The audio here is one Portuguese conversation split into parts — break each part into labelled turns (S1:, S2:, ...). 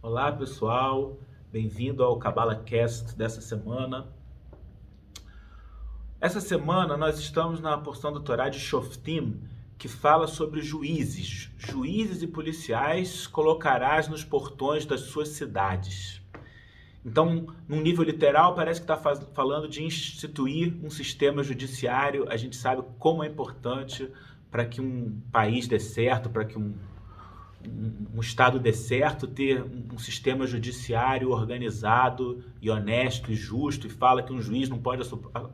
S1: Olá pessoal, bem-vindo ao Kabbalah Cast dessa semana. Essa semana nós estamos na porção do Torá de Shoftim, que fala sobre juízes. Juízes e policiais colocarás nos portões das suas cidades. Então, num nível literal, parece que está falando de instituir um sistema judiciário. A gente sabe como é importante para que um país dê certo, para que um Estado dê certo, ter um sistema judiciário organizado e honesto e justo, e fala que um juiz não pode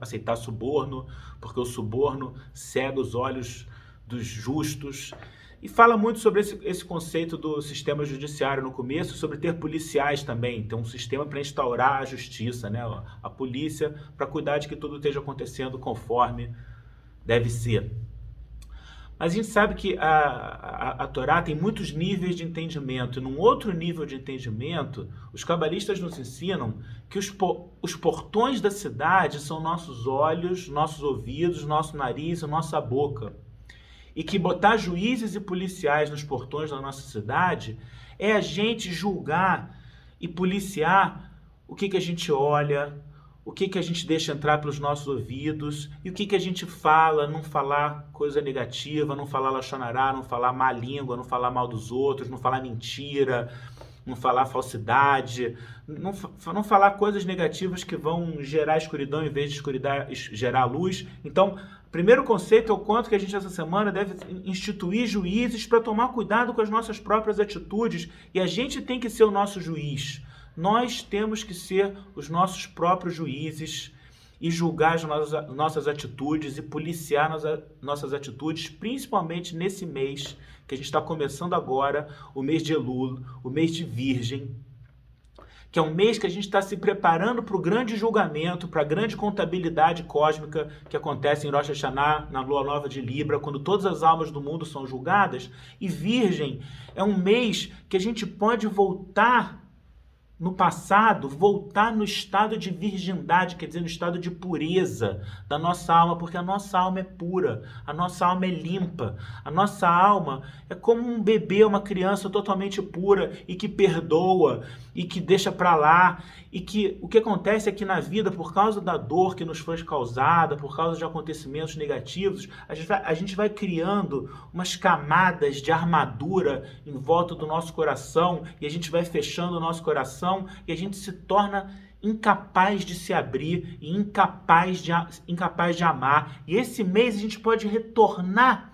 S1: aceitar suborno, porque o suborno cega os olhos dos justos. E fala muito sobre esse conceito do sistema judiciário no começo, sobre ter policiais também, ter um sistema para instaurar a justiça, né? A polícia, para cuidar de que tudo esteja acontecendo conforme deve ser. Mas a gente sabe que a Torá tem muitos níveis de entendimento. E num outro nível de entendimento, os cabalistas nos ensinam que os portões da cidade são nossos olhos, nossos ouvidos, nosso nariz e nossa boca. E que botar juízes e policiais nos portões da nossa cidade é a gente julgar e policiar o que a gente olha, o que a gente deixa entrar pelos nossos ouvidos e o que a gente fala, não falar coisa negativa, não falar lachonará, não falar má língua, não falar mal dos outros, não falar mentira, não falar falsidade, não falar coisas negativas que vão gerar escuridão em vez de gerar luz. Então, o primeiro conceito é o quanto que a gente essa semana deve instituir juízes para tomar cuidado com as nossas próprias atitudes, e a gente tem que ser o nosso juiz. Nós temos que ser os nossos próprios juízes e julgar as nossas atitudes e policiar nossas atitudes, principalmente nesse mês que a gente está começando agora, o mês de Elul, o mês de Virgem, que é um mês que a gente está se preparando para o grande julgamento, para a grande contabilidade cósmica que acontece em Rosh Hashanah, na lua nova de Libra, quando todas as almas do mundo são julgadas. E Virgem é um mês que a gente pode voltar no passado, voltar no estado de virgindade, quer dizer, no estado de pureza da nossa alma, porque a nossa alma é pura, a nossa alma é limpa, a nossa alma é como um bebê, uma criança totalmente pura e que perdoa e que deixa para lá, e que o que acontece é que na vida, por causa da dor que nos foi causada, por causa de acontecimentos negativos, a gente vai criando umas camadas de armadura em volta do nosso coração, e a gente vai fechando o nosso coração, e a gente se torna incapaz de se abrir e incapaz de amar. E esse mês a gente pode retornar,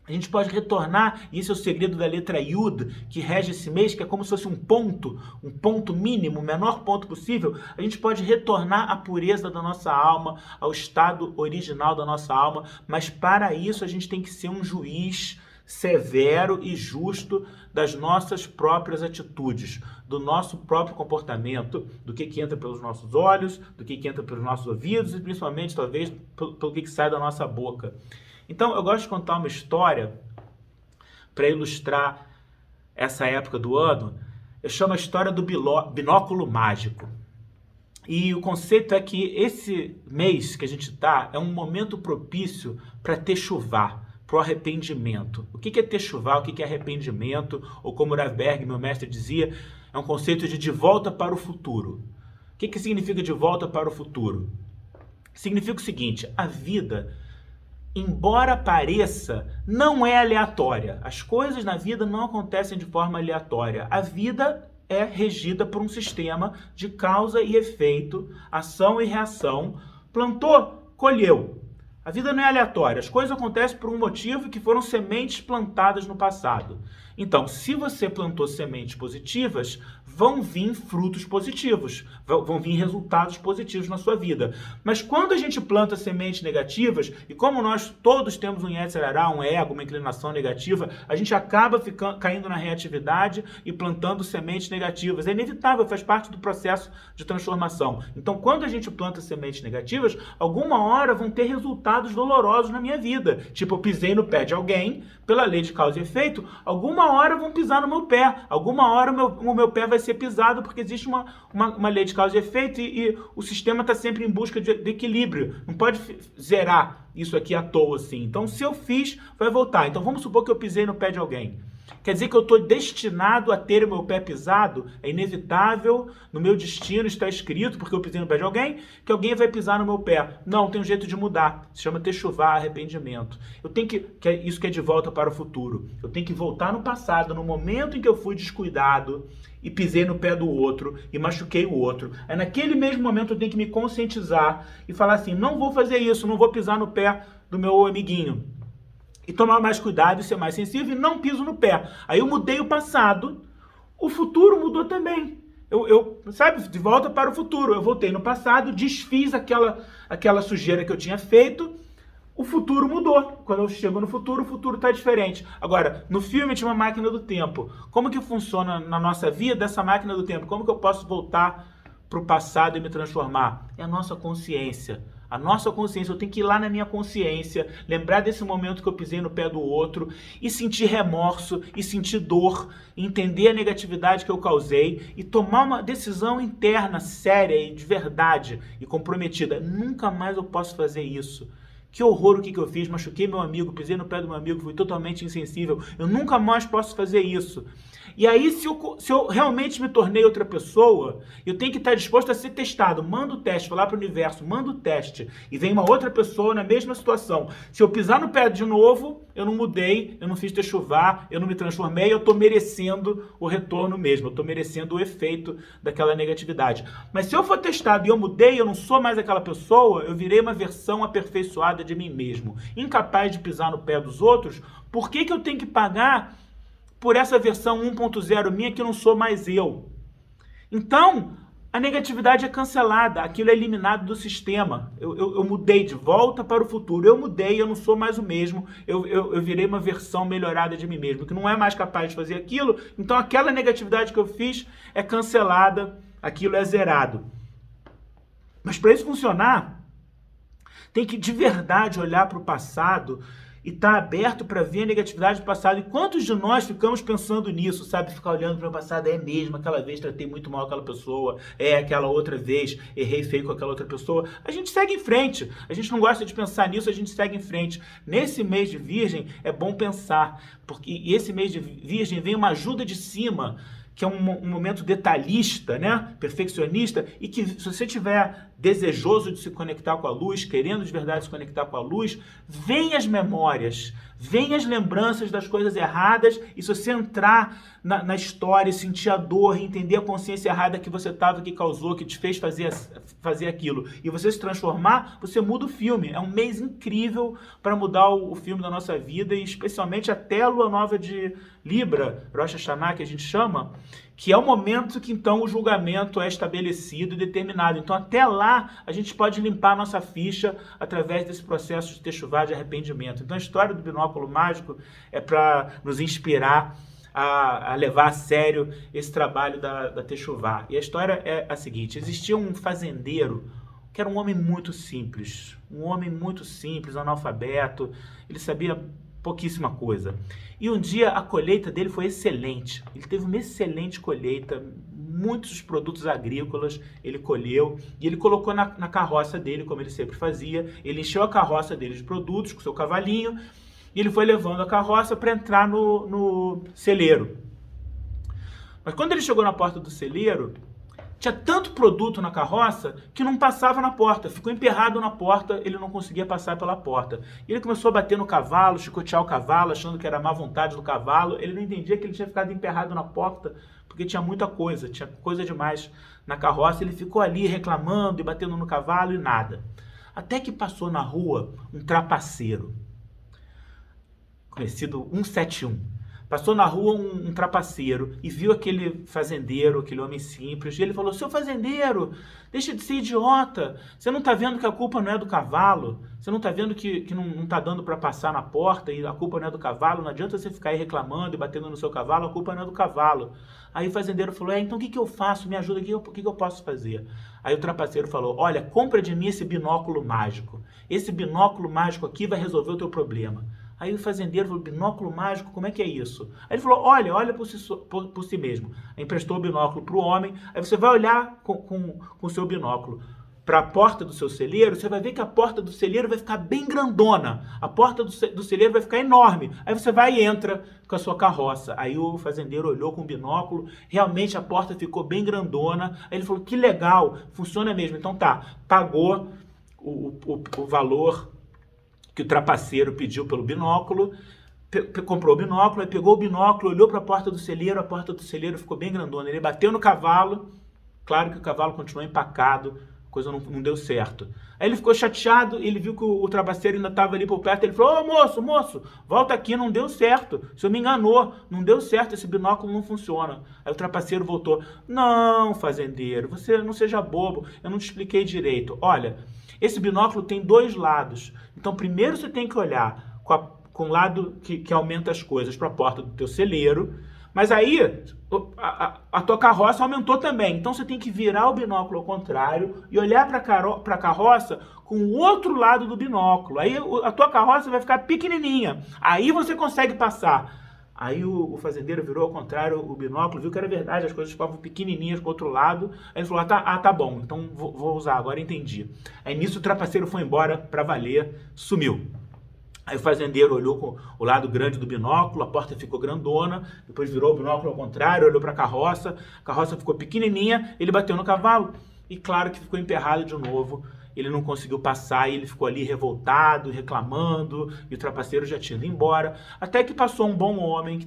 S1: e esse é o segredo da letra Yud, que rege esse mês, que é como se fosse um ponto mínimo, o menor ponto possível. A gente pode retornar à pureza da nossa alma, ao estado original da nossa alma, mas para isso a gente tem que ser um juiz severo e justo das nossas próprias atitudes, do nosso próprio comportamento, do que entra pelos nossos olhos, do que entra pelos nossos ouvidos e principalmente, talvez, pelo que sai da nossa boca. Então, eu gosto de contar uma história para ilustrar essa época do ano. Eu chamo a história do binóculo mágico. E o conceito é que esse mês que a gente está é um momento propício para techuvá, para o arrependimento. O que é techuvá? O que é arrependimento? Ou como Rav Berg, meu mestre, dizia, é um conceito de volta para o futuro. O que significa de volta para o futuro? Significa o seguinte: a vida, embora pareça, não é aleatória. As coisas na vida não acontecem de forma aleatória. A vida é regida por um sistema de causa e efeito, ação e reação. Plantou, colheu. A vida não é aleatória. As coisas acontecem por um motivo, que foram sementes plantadas no passado. Então, se você plantou sementes positivas, vão vir frutos positivos, vão vir resultados positivos na sua vida. Mas quando a gente planta sementes negativas, e como nós todos temos um Yetzer Hará, um ego, uma inclinação negativa, a gente acaba caindo na reatividade e plantando sementes negativas. É inevitável, faz parte do processo de transformação. Então, quando a gente planta sementes negativas, alguma hora vão ter resultados dolorosos na minha vida. Tipo, eu pisei no pé de alguém, pela lei de causa e efeito, alguma hora vão pisar no meu pé, alguma hora o meu pé vai ser pisado, porque existe uma lei de causa e efeito, e o sistema está sempre em busca de equilíbrio. Não pode zerar isso aqui à toa assim. Então, se eu fiz, vai voltar. Então, vamos supor que eu pisei no pé de alguém. Quer dizer que eu estou destinado a ter o meu pé pisado? É inevitável, no meu destino está escrito, porque eu pisei no pé de alguém, que alguém vai pisar no meu pé. Não, tem um jeito de mudar. Se chama techuvá, arrependimento. Eu tenho isso que é de volta para o futuro. Eu tenho que voltar no passado, no momento em que eu fui descuidado e pisei no pé do outro e machuquei o outro. Aí naquele mesmo momento eu tenho que me conscientizar e falar assim, não vou fazer isso, não vou pisar no pé do meu amiguinho. E tomar mais cuidado e ser mais sensível e não piso no pé. Aí eu mudei o passado, o futuro mudou também. Sabe, de volta para o futuro. Eu voltei no passado, desfiz aquela sujeira que eu tinha feito, o futuro mudou. Quando eu chego no futuro, o futuro está diferente. Agora, no filme tinha uma máquina do tempo. Como que funciona na nossa vida essa máquina do tempo? Como que eu posso voltar para o passado e me transformar? É a nossa consciência. A nossa consciência, eu tenho que ir lá na minha consciência, lembrar desse momento que eu pisei no pé do outro e sentir remorso, e sentir dor, entender a negatividade que eu causei e tomar uma decisão interna, séria e de verdade e comprometida. Nunca mais eu posso fazer isso. Que horror o que eu fiz, machuquei meu amigo, pisei no pé do meu amigo, fui totalmente insensível. Eu nunca mais posso fazer isso. E aí, se eu realmente me tornei outra pessoa, eu tenho que estar disposto a ser testado. Manda o teste, falar para o universo, manda o teste. E vem uma outra pessoa na mesma situação. Se eu pisar no pé de novo, eu não mudei, eu não fiz techuvá, eu não me transformei, eu estou merecendo o retorno mesmo. Eu estou merecendo o efeito daquela negatividade. Mas se eu for testado e eu mudei, eu não sou mais aquela pessoa, eu virei uma versão aperfeiçoada de mim mesmo. Incapaz de pisar no pé dos outros, por que eu tenho que pagar por essa versão 1.0 minha que não sou mais eu? Então, a negatividade é cancelada, aquilo é eliminado do sistema. Eu mudei de volta para o futuro. Eu mudei, eu não sou mais o mesmo. Eu virei uma versão melhorada de mim mesmo, que não é mais capaz de fazer aquilo. Então, aquela negatividade que eu fiz é cancelada, aquilo é zerado. Mas para isso funcionar, tem que de verdade olhar para o passado e estar aberto para ver a negatividade do passado. E quantos de nós ficamos pensando nisso, sabe? Ficar olhando para o passado, é mesmo, aquela vez tratei muito mal aquela pessoa, aquela outra vez errei feio com aquela outra pessoa. A gente segue em frente. A gente não gosta de pensar nisso, a gente segue em frente. Nesse mês de Virgem é bom pensar, porque esse mês de Virgem vem uma ajuda de cima, que é um momento detalhista, né? Perfeccionista, e que se você tiver desejoso de se conectar com a luz, querendo de verdade se conectar com a luz, vem as memórias, vem as lembranças das coisas erradas, e se você entrar na história, sentir a dor, entender a consciência errada que você estava, que causou, que te fez fazer aquilo, e você se transformar, você muda o filme. É um mês incrível para mudar o filme da nossa vida, e especialmente até a lua nova de Libra, Rosh Hashanah, que a gente chama, que é o momento que então o julgamento é estabelecido e determinado. Então até lá a gente pode limpar a nossa ficha através desse processo de techuvá, de arrependimento. Então a história do binóculo mágico é para nos inspirar a levar a sério esse trabalho da techuvá. E a história é a seguinte: existia um fazendeiro que era um homem muito simples, analfabeto, ele sabia pouquíssima coisa. E um dia a colheita dele foi excelente. Ele teve uma excelente colheita, muitos produtos agrícolas ele colheu e ele colocou na carroça dele, como ele sempre fazia. Ele encheu a carroça dele de produtos com seu cavalinho e ele foi levando a carroça para entrar no celeiro. Mas quando ele chegou na porta do celeiro, tinha tanto produto na carroça que não passava na porta. Ficou emperrado na porta, ele não conseguia passar pela porta. E ele começou a bater no cavalo, chicotear o cavalo, achando que era má vontade do cavalo. Ele não entendia que ele tinha ficado emperrado na porta, porque tinha muita coisa, tinha coisa demais na carroça. Ele ficou ali reclamando e batendo no cavalo e nada. Até que passou na rua um trapaceiro, conhecido 171. Passou na rua um trapaceiro e viu aquele fazendeiro, aquele homem simples, e ele falou: seu fazendeiro, deixa de ser idiota, você não está vendo que a culpa não é do cavalo? Você não está vendo que não está dando para passar na porta e a culpa não é do cavalo? Não adianta você ficar aí reclamando e batendo no seu cavalo, a culpa não é do cavalo. Aí o fazendeiro falou: então o que eu faço? Me ajuda aqui, o que eu posso fazer? Aí o trapaceiro falou: olha, compra de mim esse binóculo mágico. Esse binóculo mágico aqui vai resolver o teu problema. Aí o fazendeiro falou: binóculo mágico, como é que é isso? Aí ele falou: olha por si mesmo. Aí emprestou o binóculo para o homem, aí você vai olhar com o seu binóculo. para a porta do seu celeiro, você vai ver que a porta do celeiro vai ficar bem grandona. A porta do celeiro vai ficar enorme. Aí você vai e entra com a sua carroça. Aí o fazendeiro olhou com o binóculo, realmente a porta ficou bem grandona. Aí ele falou, que legal, funciona mesmo. Então tá, pagou o valor que o trapaceiro pediu pelo binóculo, comprou o binóculo, aí pegou o binóculo, olhou para a porta do celeiro ficou bem grandona. Ele bateu no cavalo, claro que o cavalo continuou empacado, a coisa não deu certo. Aí ele ficou chateado, ele viu que o trapaceiro ainda estava ali por perto, ele falou, ô moço, volta aqui, não deu certo, o senhor me enganou, não deu certo, esse binóculo não funciona. Aí o trapaceiro voltou, não, fazendeiro, você não seja bobo, eu não te expliquei direito. Olha, esse binóculo tem dois lados, então primeiro você tem que olhar com o lado que aumenta as coisas para a porta do teu celeiro, mas aí a tua carroça aumentou também. Então você tem que virar o binóculo ao contrário e olhar para a carroça com o outro lado do binóculo. Aí a tua carroça vai ficar pequenininha. Aí você consegue passar. Aí o fazendeiro virou ao contrário o binóculo, viu que era verdade, as coisas ficavam pequenininhas pro outro lado. Aí ele falou, tá bom, então vou usar, agora entendi. Aí nisso o trapaceiro foi embora para valer, sumiu. Aí o fazendeiro olhou com o lado grande do binóculo, a porta ficou grandona, depois virou o binóculo ao contrário, olhou para a carroça ficou pequenininha, ele bateu no cavalo e claro que ficou emperrado de novo, ele não conseguiu passar e ele ficou ali revoltado, reclamando, e o trapaceiro já tinha ido embora, até que passou um bom homem que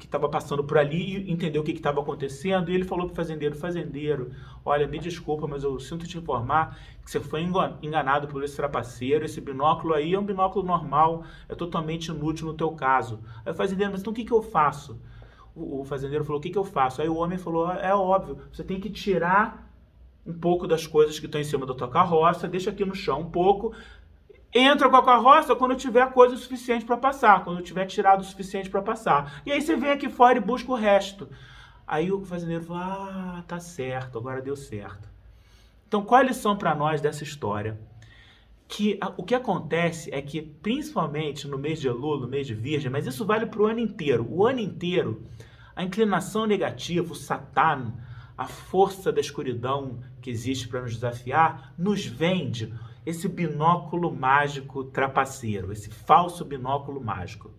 S1: estava passando por ali e entendeu o que estava acontecendo, e ele falou para o fazendeiro, olha, me desculpa, mas eu sinto te informar que você foi enganado por esse trapaceiro, esse binóculo aí é um binóculo normal, é totalmente inútil no teu caso. Aí o fazendeiro, mas então o que eu faço? O fazendeiro falou, o que eu faço? Aí o homem falou, é óbvio, você tem que tirar um pouco das coisas que estão em cima da tua carroça, deixa aqui no chão um pouco, entra com a carroça quando tiver coisa suficiente para passar, quando tiver tirado o suficiente para passar. E aí você vem aqui fora e busca o resto. Aí o fazendeiro falou, tá certo, agora deu certo. Então, qual a lição para nós dessa história? Que o que acontece é que, principalmente no mês de Elul, no mês de Virgem, mas isso vale para o ano inteiro, a inclinação negativa, o Satã, a força da escuridão que existe para nos desafiar, nos vende esse binóculo mágico trapaceiro, esse falso binóculo mágico.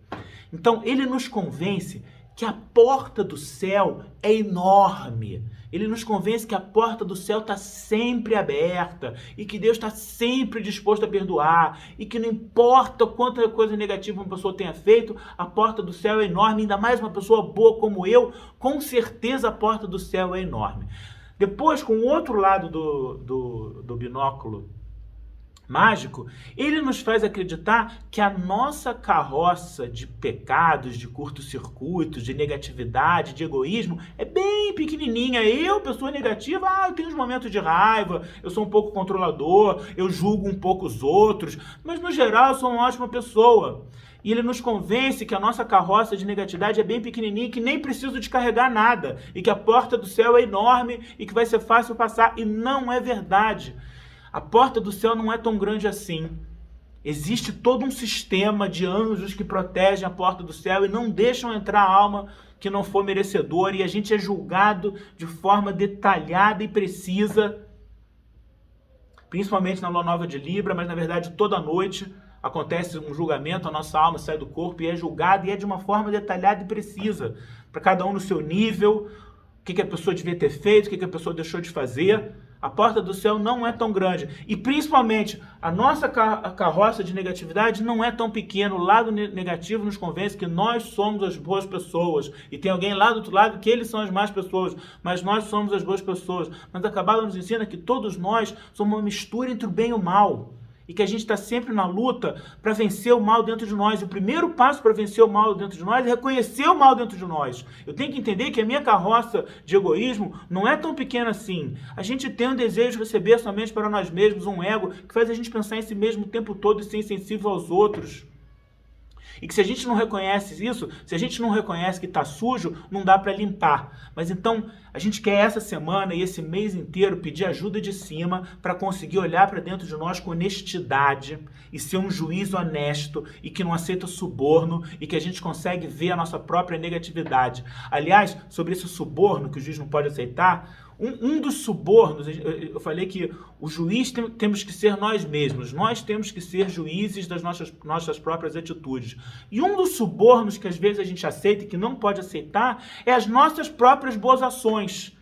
S1: Então, ele nos convence que a porta do céu é enorme. Ele nos convence que a porta do céu está sempre aberta e que Deus está sempre disposto a perdoar e que não importa quanta coisa negativa uma pessoa tenha feito, a porta do céu é enorme, ainda mais uma pessoa boa como eu, com certeza a porta do céu é enorme. Depois, com o outro lado do binóculo mágico, ele nos faz acreditar que a nossa carroça de pecados, de curto-circuitos, de negatividade, de egoísmo, é bem pequenininha. Eu, pessoa negativa, eu tenho uns momentos de raiva, eu sou um pouco controlador, eu julgo um pouco os outros, mas no geral eu sou uma ótima pessoa. E ele nos convence que a nossa carroça de negatividade é bem pequenininha e que nem preciso descarregar nada, e que a porta do céu é enorme e que vai ser fácil passar, e não é verdade. A porta do céu não é tão grande assim. Existe todo um sistema de anjos que protegem a porta do céu e não deixam entrar a alma que não for merecedora, e a gente é julgado de forma detalhada e precisa, principalmente na lua nova de Libra, mas na verdade toda noite acontece um julgamento, a nossa alma sai do corpo e é julgada, e é de uma forma detalhada e precisa, para cada um no seu nível, o que a pessoa devia ter feito, o que a pessoa deixou de fazer. A porta do céu não é tão grande. E principalmente, a nossa carroça de negatividade não é tão pequena. O lado negativo nos convence que nós somos as boas pessoas. E tem alguém lá do outro lado que eles são as más pessoas. Mas nós somos as boas pessoas. Mas a Cabala nos ensina que todos nós somos uma mistura entre o bem e o mal. E que a gente está sempre na luta para vencer o mal dentro de nós. E o primeiro passo para vencer o mal dentro de nós é reconhecer o mal dentro de nós. Eu tenho que entender que a minha carroça de egoísmo não é tão pequena assim. A gente tem um desejo de receber somente para nós mesmos, um ego que faz a gente pensar em si mesmo o tempo todo e ser insensível aos outros. E que se a gente não reconhece isso, se a gente não reconhece que está sujo, não dá para limpar. Mas então, a gente quer essa semana e esse mês inteiro pedir ajuda de cima para conseguir olhar para dentro de nós com honestidade e ser um juiz honesto e que não aceita suborno e que a gente consegue ver a nossa própria negatividade. Aliás, sobre esse suborno que o juiz não pode aceitar, um dos subornos, eu falei que o juiz temos que ser nós mesmos, nós temos que ser juízes das nossas próprias atitudes. E um dos subornos que às vezes a gente aceita e que não pode aceitar é as nossas próprias boas ações.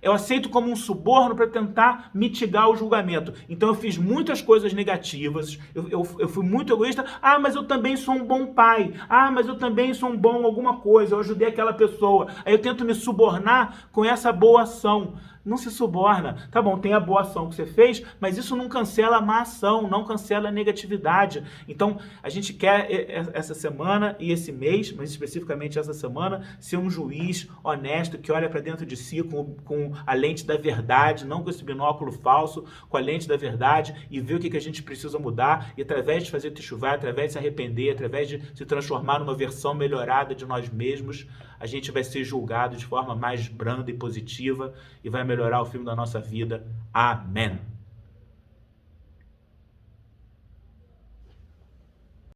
S1: Eu aceito como um suborno para tentar mitigar o julgamento. Então eu fiz muitas coisas negativas, eu fui muito egoísta. Ah, mas eu também sou um bom pai. Ah, mas eu também sou um bom alguma coisa, eu ajudei aquela pessoa. Aí eu tento me subornar com essa boa ação. Não se suborna. Tá bom, tem a boa ação que você fez, mas isso não cancela a má ação, não cancela a negatividade. Então, a gente quer essa semana e esse mês, mas especificamente essa semana, ser um juiz honesto que olha para dentro de si com a lente da verdade, não com esse binóculo falso, com a lente da verdade e ver o que a gente precisa mudar e através de fazer techuvá, através de se arrepender, através de se transformar numa versão melhorada de nós mesmos, a gente vai ser julgado de forma mais branda e positiva e vai melhorar o filme da nossa vida. Amém.